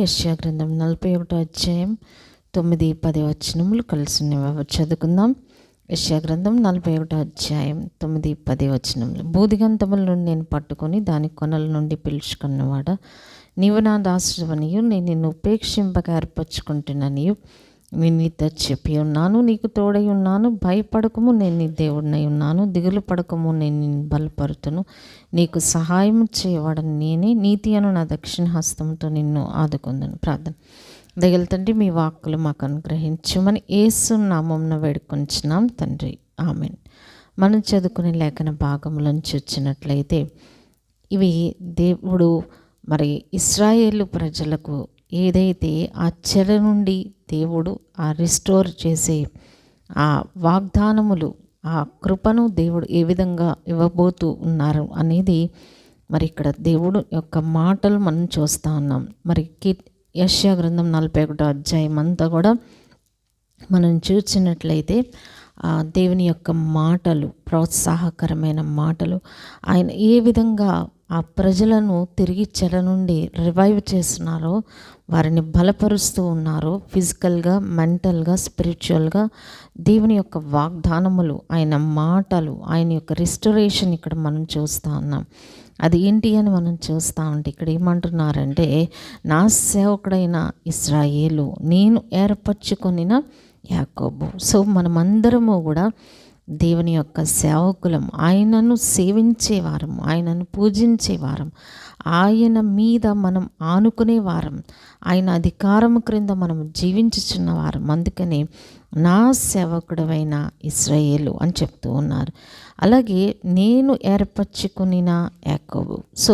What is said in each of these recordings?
యెషయా గ్రంథం 41వ అధ్యాయం 9-10 వచనములు కలిసి చదువుకుందాం. యెషయా గ్రంథం 41వ అధ్యాయం 9-10 వచనములు. బూదిగంతముల నుండి నేను పట్టుకొని దాని కొనల నుండి పిలుచుకున్నవాడా, నీవు నా దాసుడవనియు నేను నిన్ను ఉపేక్షింపక ఏర్పరచుకుంటున్నానియు నేను నీతో చెప్పి ఉన్నాను. నీకు తోడై ఉన్నాను. భయపడకము, నేను నీ దేవుడినై ఉన్నాను. దిగులు పడకము, నేను నిన్ను బలపరుతును. నీకు సహాయం చేయవాడని నేనే. నీతి అను నా దక్షిణ హస్తంతో నిన్ను ఆదుకుందును. ప్రార్థన. దయగల తండ్రి, మీ వాక్కులు మాకు అనుగ్రహించమని యేసు నామమున వేడుకొంచున్నాం తండ్రి, ఆమేన్. మనం చదువుకునే లేఖన భాగంలోంచి వచ్చినట్లయితే ఇవి దేవుడు మరి ఇశ్రాయేలు ప్రజలకు ఏదైతే ఆ చెర నుండి దేవుడు ఆ రిస్టోర్ చేసే ఆ వాగ్దానములు, ఆ కృపను దేవుడు ఏ విధంగా ఇవ్వబోతూ ఉన్నారు అనేది మరి ఇక్కడ దేవుడు యొక్క మాటలు మనం చూస్తూ ఉన్నాం. మరి యెషయా గ్రంథం 41వ అధ్యాయం అంతా కూడా మనం చూసినట్లయితే దేవుని యొక్క మాటలు, ప్రోత్సాహకరమైన మాటలు, ఆయన ఏ విధంగా ఆ ప్రజలను తిరిగి చెర నుండి రివైవ్ చేస్తున్నారో, వారిని బలపరుస్తూ ఉన్నారో, ఫిజికల్గా, మెంటల్గా, స్పిరిచువల్గా దేవుని యొక్క వాగ్దానములు, ఆయన మాటలు, ఆయన యొక్క రిస్టరేషన్ ఇక్కడ మనం చూస్తూ ఉన్నాం. అది ఏంటి అని మనం చూస్తూ ఉంటే ఇక్కడ ఏమంటున్నారంటే, నా సేవకుడైన ఇశ్రాయేలు, నేను ఏర్పరచుకొనిన యాకోబు. సో మనమందరము కూడా దేవుని యొక్క సేవకులం, ఆయనను సేవించేవారం, ఆయనను పూజించేవారం, ఆయన మీద మనం ఆనుకునేవారం, ఆయన అధికారము క్రింద మనం జీవించుచున్నవారం. అందుకనే నా సేవకుడవైన ఇశ్రాయేలు అని చెప్తూ ఉన్నారు. అలాగే నేను ఏర్పరచుకునిన యాకోబు. సో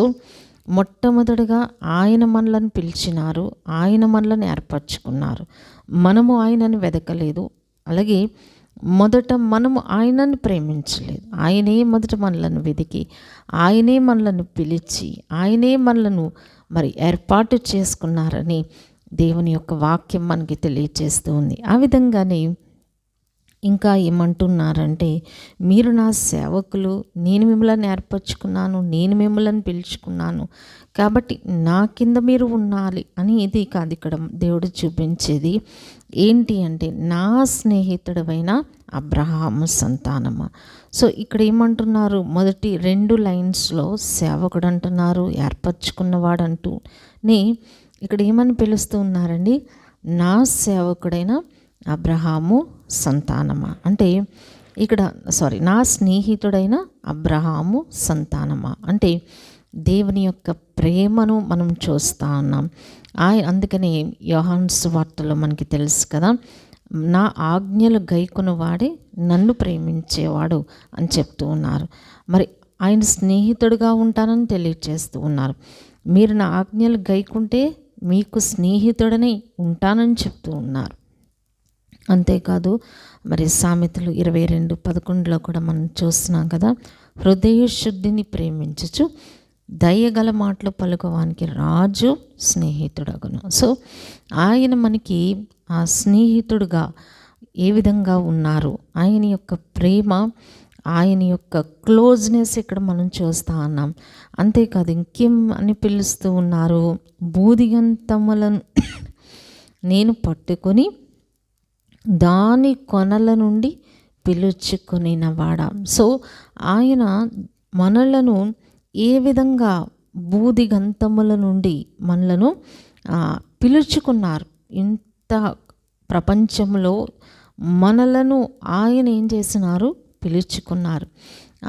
మొట్టమొదటిగా ఆయన మనలను పిలిచినారు, ఆయన మనలను ఏర్పరచుకున్నారు. మనము ఆయనను వెదకలేదు. అలాగే మొదట మనము ఆయనను ప్రేమించలేదు. ఆయనే మొదట మనలను వెతికి, ఆయనే మనలను పిలిచి, ఆయనే మనలను మరి ఏర్పాటు చేసుకున్నారని దేవుని యొక్క వాక్యం మనకి తెలియజేస్తూ ఉంది. ఆ విధంగానే ఇంకా ఏమంటున్నారంటే, మీరు నా సేవకులు, నేను మిమ్మల్ని ఏర్పరచుకున్నాను, నేను మిమ్మల్ని పిలుచుకున్నాను, కాబట్టి నా కింద మీరు ఉండాలి అని. ఇది కాదు ఇక్కడ దేవుడు చూపించేది ఏంటి అంటే, నా స్నేహితుడైన అబ్రహాము సంతానమా. సో ఇక్కడ ఏమంటున్నారు, మొదటి 2 లైన్స్లో సేవకుడు అంటున్నారు, ఏర్పరచుకున్నవాడు అంటూనే ఇక్కడ ఏమని పిలుస్తూ ఉన్నారండి, నా సేవకుడైన అబ్రహాము సంతానమా. అంటే ఇక్కడ నా స్నేహితుడైన అబ్రహాము సంతానమా అంటే దేవుని యొక్క ప్రేమను మనం చూస్తూ ఉన్నాం. అందుకని యోహాను సువార్తలో మనకి తెలుసు కదా, నా ఆజ్ఞలు గైకొనువాడే నన్ను ప్రేమించేవాడు అని చెప్తూ ఉన్నారు. మరి ఆయన స్నేహితుడుగా ఉంటానని తెలియజేస్తూ ఉన్నారు. మీరు నా ఆజ్ఞలు గైకుంటే మీకు స్నేహితుడని ఉంటానని చెప్తూ ఉన్నారు. అంతేకాదు మరి సామెతలు 22:11 కూడా మనం చూస్తున్నాం కదా, హృదయ శుద్ధిని ప్రేమించచ్చు, దయగల మాటలు పలుకోవానికి రాజు స్నేహితుడగును. సో ఆయన మనకి ఆ స్నేహితుడుగా ఏ విధంగా ఉన్నారు, ఆయన యొక్క ప్రేమ, ఆయన యొక్క క్లోజ్నెస్ ఇక్కడ మనం చూస్తూ ఉన్నాం. అంతేకాదు ఇంకేం అని పిలుస్తూ ఉన్నారు, బూదిగంతములను నేను పట్టుకొని దాని కొనల నుండి పిలుచుకొనినవాడా. సో ఆయన మనలను ఏ విధంగా బూదిగంతముల నుండి మనలను పిలుచుకున్నారు. ఇంత ప్రపంచంలో మనలను ఆయన ఏం చేసినారు, పిలుచుకున్నారు.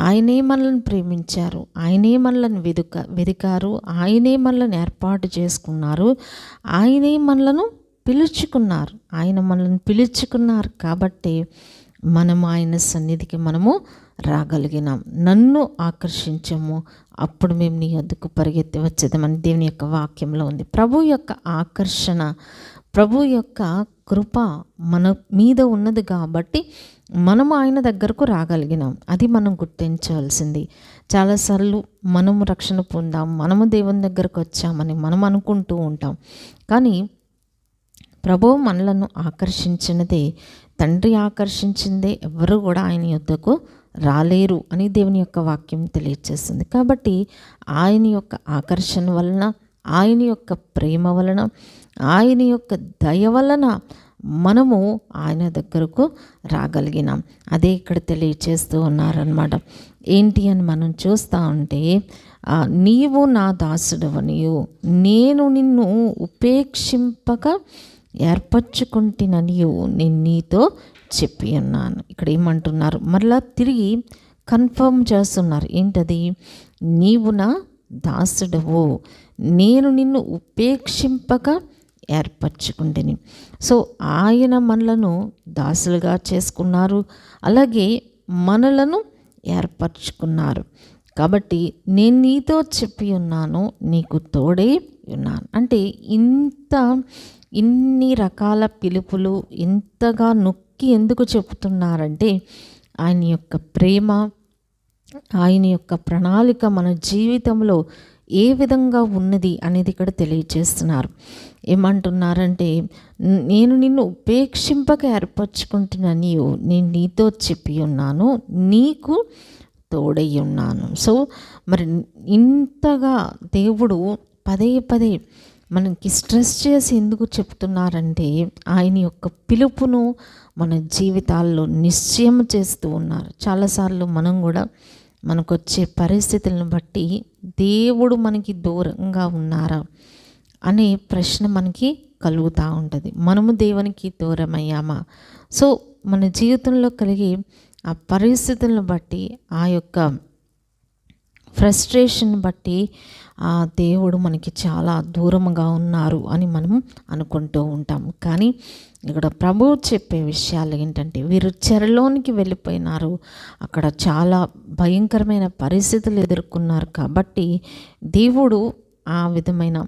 ఆయనే మనల్ని ప్రేమించారు, ఆయనే మనల్ని వెదికారు, ఆయనే మనల్ని ఏర్పాటు చేసుకున్నారు, ఆయనే మనలను పిలుచుకున్నారు. ఆయన మనల్ని పిలుచుకున్నారు కాబట్టి మనం ఆయన సన్నిధికి మనము రాగలిగినాం. నన్ను ఆకర్షించము, అప్పుడు మేము నీ వద్దకు పరిగెత్తి వచ్చేదామని దేవుని యొక్క వాక్యంలో ఉంది. ప్రభు యొక్క ఆకర్షణ, ప్రభు యొక్క కృప మన మీద ఉన్నది కాబట్టి మనము ఆయన దగ్గరకు రాగలిగినాం. అది మనం గుర్తించవలసింది. చాలాసార్లు మనము రక్షణ పొందాం, మనము దేవుని దగ్గరకు వచ్చామని మనం అనుకుంటూ ఉంటాం. కానీ ప్రభువు మనలను ఆకర్షించినదే, తండ్రి ఆకర్షించిందే, ఎవరు కూడా ఆయన యొద్దకు రాలేరు అని దేవుని యొక్క వాక్యం తెలియజేస్తుంది. కాబట్టి ఆయన యొక్క ఆకర్షణ వలన, ఆయన యొక్క ప్రేమ వలన, ఆయన యొక్క దయ వలన మనము ఆయన దగ్గరకు రాగలిగినాం. అదే ఇక్కడ తెలియచేస్తూ ఉన్నారనమాట. ఏంటి అని మనం చూస్తూ ఉంటే, నీవు నా దాసుడవనియు నేను నిన్ను ఉపేక్షింపక ఏర్పరచుకుంటుననియు నేను నీతో చెప్పి ఉన్నాను. ఇక్కడ ఏమంటున్నారు, మరలా తిరిగి కన్ఫర్మ్ చేస్తున్నారు. ఏంటది? నీవు నా దాసుడవు, నేను నిన్ను ఉపేక్షింపక ఏర్పరచుకుంటేని. సో ఆయన మనలను దాసులుగా చేసుకున్నారు, అలాగే మనలను ఏర్పరచుకున్నారు. కాబట్టి నేను నీతో చెప్పి ఉన్నాను, నీకు తోడై ఉన్నాను. అంటే ఇన్ని రకాల పిలుపులు ఇంతగా నొక్కి ఎందుకు చెప్తున్నారంటే, ఆయన యొక్క ప్రేమ, ఆయన యొక్క ప్రణాళిక మన జీవితంలో ఏ విధంగా ఉన్నది అనేది ఇక్కడ తెలియచేస్తున్నారు. ఏమంటున్నారంటే, నేను నిన్ను ఉపేక్షింపక ఏర్పరచుకుంటున్నాను, నేను నీతో చెప్పి ఉన్నాను, నీకు తోడై ఉన్నాను. సో మరి ఇంతగా దేవుడు పదే పదే మనకి స్ట్రెస్ చేసి ఎందుకు చెప్తున్నారంటే, ఆయన యొక్క పిలుపును మన జీవితాల్లో నిశ్చయం చేస్తూ ఉన్నారు. చాలాసార్లు మనం కూడా మనకొచ్చే పరిస్థితులను బట్టి దేవుడు మనకి దూరంగా ఉన్నారా అనే ప్రశ్న మనకి కలుగుతూ ఉంటుంది. మనము దేవునికి దూరమయ్యామా? సో మన జీవితంలో కలిగే ఆ పరిస్థితులను బట్టి, ఆ యొక్క ఫ్రస్ట్రేషన్ బట్టి ఆ దేవుడు మనకి చాలా దూరంగా ఉన్నారు అని మనం అనుకుంటూ ఉంటాం. కానీ ఇక్కడ ప్రభువు చెప్పే విషయాలు ఏంటంటే, వీరు చెరలోనికి వెళ్ళిపోయినారు, అక్కడ చాలా భయంకరమైన పరిస్థితులు ఎదుర్కొన్నారు. కాబట్టి దేవుడు ఆ విధమైన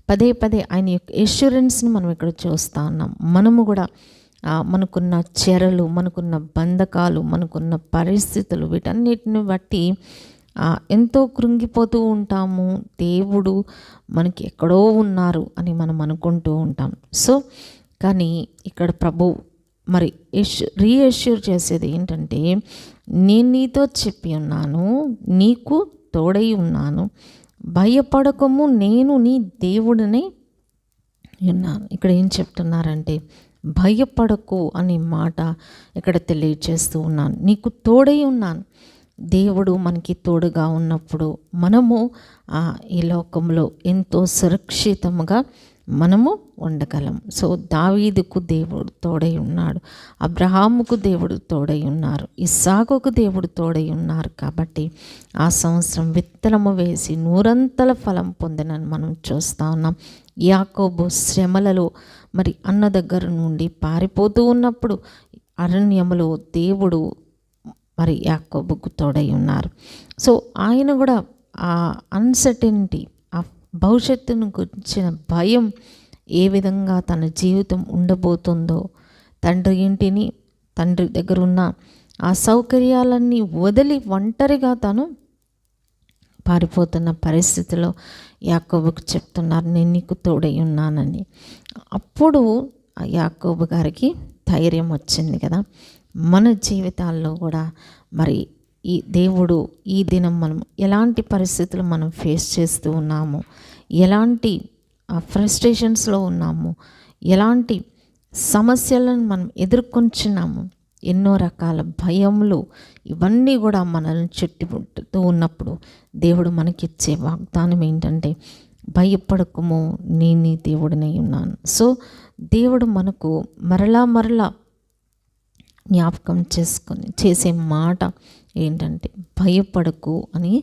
పదే పదే ఆయన యొక్క ఎష్యూరెన్స్ని మనం ఇక్కడ చూస్తూ ఉన్నాం. మనము కూడా మనకున్న చెరలు, మనకున్న బంధకాలు, మనకున్న పరిస్థితులు, వీటన్నిటిని బట్టి ఎంతో కృంగిపోతూ ఉంటాము. దేవుడు మనకి ఎక్కడో ఉన్నారు అని మనం అనుకుంటూ ఉంటాం. సో కానీ ఇక్కడ ప్రభు మరి రీఅష్యూర్ చేసేది ఏంటంటే, నేను నీతో చెప్పి ఉన్నాను, నీకు తోడై ఉన్నాను, భయపడకము, నేను నీ దేవుడిని ఉన్నాను. ఇక్కడ ఏం చెప్తున్నారంటే, భయపడకు అనే మాట ఇక్కడ తెలియచేస్తూ ఉన్నాను. నీకు తోడై ఉన్నాను. దేవుడు మనకి తోడుగా ఉన్నప్పుడు మనము ఈ లోకంలో ఎంతో సురక్షితంగా మనము ఉండగలం. సో దావీదుకు దేవుడు తోడై ఉన్నాడు, అబ్రహాముకు దేవుడు తోడై ఉన్నారు, ఇస్సాకుకు దేవుడు తోడై ఉన్నారు. కాబట్టి ఆ సంవత్సరం విత్తనము వేసి నూరంతల ఫలం పొందినని మనం చూస్తూ ఉన్నాం. యాకోబు శ్రమలలో మరి అన్న దగ్గర నుండి పారిపోతూ ఉన్నప్పుడు అరణ్యములో దేవుడు మరి యాకోబుకు తోడై ఉన్నారు. సో ఆయన కూడా ఆ అన్సర్టెనిటీ, ఆ భవిష్యత్తును గురించిన భయం, ఏ విధంగా తన జీవితం ఉండబోతుందో, తండ్రి దగ్గర ఉన్న ఆ సౌకర్యాలన్నీ వదిలి ఒంటరిగా తను పారిపోతున్న పరిస్థితిలో యాకోబుకు చెప్తున్నారు, నేను నీకు తోడై ఉన్నానని. అప్పుడు యాకోబు గారికి ధైర్యం వచ్చింది కదా. మన జీవితాల్లో కూడా మరి ఈ దేవుడు ఈ దినం మనం ఎలాంటి పరిస్థితులు మనం ఫేస్ చేస్తూ ఉన్నాము, ఎలాంటి ఫ్రస్ట్రేషన్స్లో ఉన్నాము, ఎలాంటి సమస్యలను మనం ఎదుర్కొంటున్నాము, ఎన్నో రకాల భయములు, ఇవన్నీ కూడా మనల్ని చుట్టుముడుతూ ఉన్నప్పుడు దేవుడు మనకిచ్చే వాగ్దానం ఏంటంటే, భయపడకము, నేను నీ దేవుడినై ఉన్నాను. సో దేవుడు మనకు మరలా జ్ఞాపకం చేసే మాట ఏంటంటే, భయపడకు అని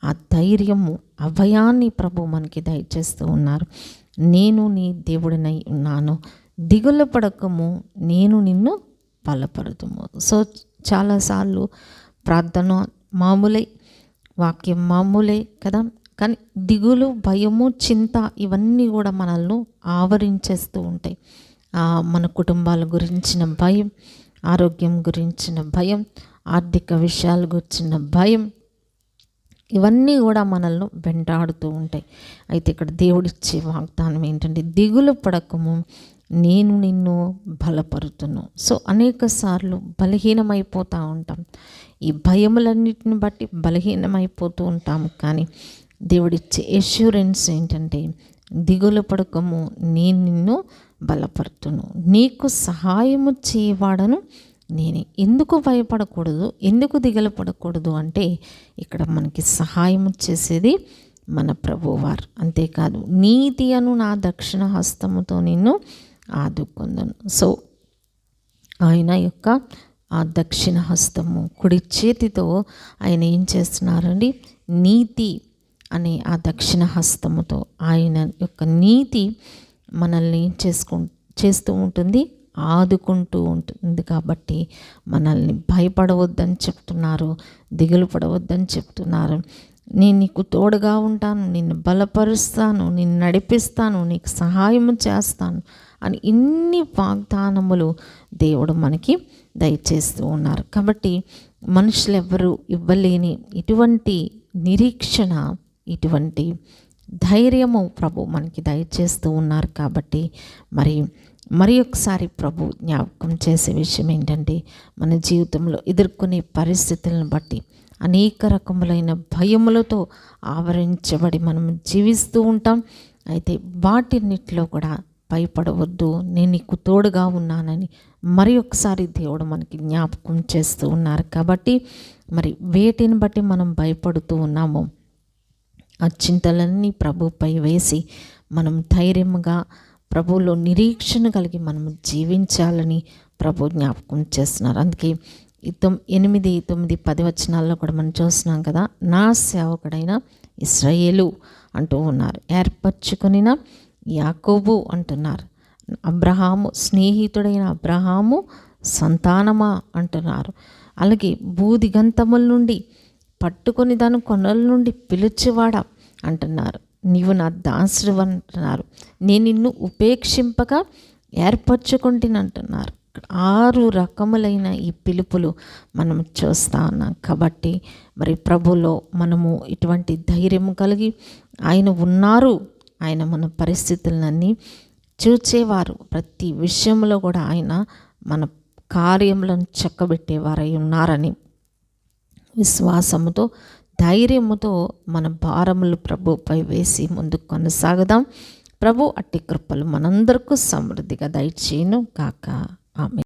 ఆ ధైర్యము, అభయాన్ని ప్రభు మనకి దయచేస్తూ ఉన్నారు. నేను నీ దేవుడినై ఉన్నాను, దిగులు పడకము, నేను నిన్ను బలపరుతుము. సో చాలాసార్లు ప్రార్థన మామూలే, వాక్యం మామూలే కదా, కానీ దిగులు, భయము, చింత ఇవన్నీ కూడా మనల్ని ఆవరించేస్తూ ఉంటాయి. మన కుటుంబాల గురించిన భయం, ఆరోగ్యం గురించిన భయం, ఆర్థిక విషయాల గురించిన భయం, ఇవన్నీ కూడా మనల్ని వెంటాడుతూ ఉంటాయి. అయితే ఇక్కడ దేవుడిచ్చే వాగ్దానం ఏంటంటే, దిగులు పడకము, నేను నిన్ను బలపరుతును. సో అనేక సార్లు బలహీనమైపోతూ ఉంటాం, ఈ భయములన్నిటిని బట్టి బలహీనమైపోతూ ఉంటాము. కానీ దేవుడిచ్చే ఎష్యూరెన్స్ ఏంటంటే, దిగులు పడకము, నేను నిన్ను బలపరుతును, నీకు సహాయము చేయవాడను నేనే. ఎందుకు భయపడకూడదు, ఎందుకు దిగులు పడకూడదు అంటే ఇక్కడ మనకి సహాయం చేసేది మన ప్రభువారు. అంతేకాదు, నీతి అను నా దక్షిణ హస్తముతో నిన్ను ఆదుకొందును. సో ఆయన యొక్క ఆ దక్షిణ హస్తము, కుడి చేతితో ఆయన ఏం చేస్తున్నారండి, నీతి అనే ఆ దక్షిణ హస్తముతో ఆయన యొక్క నీతి మనల్ని ఏం చేస్తూ ఉంటుంది, ఆదుకుంటూ ఉంటుంది. కాబట్టి మనల్ని భయపడవద్దని చెప్తున్నారు, దిగులు పడవద్దని చెప్తున్నారు. నేను నీకు తోడుగా ఉంటాను, నిన్ను బలపరుస్తాను, నిన్ను నడిపిస్తాను, నీకు సహాయం చేస్తాను అని ఇన్ని వాగ్దానములు దేవుడు మనకి దయచేస్తూ ఉన్నారు. కాబట్టి మనుషులు ఎవ్వరూ ఇవ్వలేని ఇటువంటి నిరీక్షణ, ఇటువంటి ధైర్యము ప్రభు మనకి దయచేస్తూ ఉన్నారు. కాబట్టి మరి ఒకసారి ప్రభు జ్ఞాపకం చేసే విషయం ఏంటంటే, మన జీవితంలో ఎదుర్కొనే పరిస్థితులను బట్టి అనేక రకములైన భయములతో ఆవరించబడి మనం జీవిస్తూ ఉంటాం. అయితే వాటిన్నిటిలో కూడా భయపడవద్దు, నేను నీకు తోడుగా ఉన్నానని మరి ఒకసారి దేవుడు మనకి జ్ఞాపకం చేస్తూ ఉన్నారు. కాబట్టి వేటిని బట్టి మనం భయపడుతూ ఉన్నామో ఆ చింతలన్నీ ప్రభుపై వేసి మనం ధైర్యంగా ప్రభువులో నిరీక్షణ కలిగి మనం జీవించాలని ప్రభు జ్ఞాపకం చేస్తున్నారు. అందుకే 8, 9, 10 వచనాల్లో కూడా మనం చూస్తున్నాం కదా, నా సేవకుడైన ఇశ్రాయేలు అంటూ ఉన్నారు, ఏర్పరచుకొనిన యాకోబు అంటున్నారు, అబ్రహాము స్నేహితుడైన అబ్రహాము సంతానమా అంటున్నారు. అలాగే భూదిగంతముల నుండి పట్టుకొని దాని కొనల నుండి పిలిచేవాడా అంటున్నారు, నీవు నా దాసుడు అంటున్నారు, నేను నిన్ను ఉపేక్షింపక ఏర్పరచుకుంటున్నంటున్నారు. 6 రకములైన ఈ పిలుపులు మనం చూస్తూ ఉన్నాం. కాబట్టి ప్రభులో మనము ఇటువంటి ధైర్యం కలిగి ఆయన ఉన్నారు, ఆయన మన పరిస్థితులన్నీ చూచేవారు, ప్రతి విషయంలో కూడా ఆయన మన కార్యములను చక్కబెట్టేవారై ఉన్నారని విశ్వాసముతో, ధైర్యముతో మన భారములు ప్రభుపై వేసి ముందుకు కొనసాగుదాం. ప్రభు అట్టి కృపలు మనందరికీ సమృద్ధిగా దయచేయును కాక. ఆమేన్.